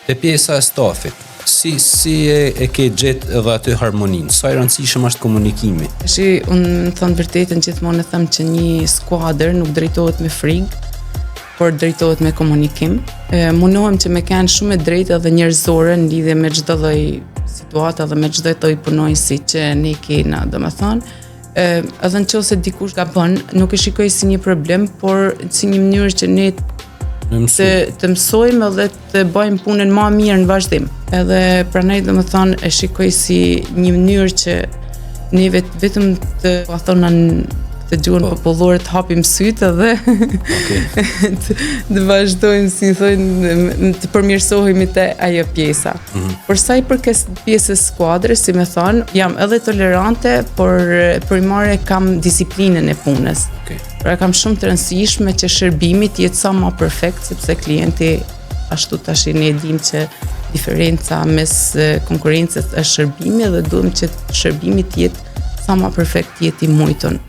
Te pjesa e stafit, si e ke gjetë edhe aty harmoninë? Sa e rëndësishëm është komunikimi? Unë thënë vërtetën gjithmonë e them që një skuadër nuk drejtohet me frikë, por drejtohet me komunikim. Munohem që me kanë shumë e drejtë edhe njerëzore në lidhje me çdo lloj situata dhe me çdo lloj punonjësi që ne kena, domethënë. Edhe nëse dikush gabon, nuk e shikoj si një problem, por si një mënyrë që ne të mësojmë edhe të bëjmë punën më mirë në vazhdim. Edhe prandaj domethënë e shikoj si një mënyrë që ne vetëm të të gjuhën popullore të hapim sytë edhe të vazhdojmë, si thonë, të përmirësohemi te ajo pjesa. Por sa i përket pjesës skuadrës, si më thonë, jam edhe tolerante, por primare kam disiplinën e punës. Pra kam shumë të rëndësishme që shërbimi të jetë sa më perfekt, sepse klienti ashtu tash ne e dim që diferenca mes konkurrencës është shërbimi dhe duhem që shërbimi të jetë sa më perfekt, të jetë i mujtun.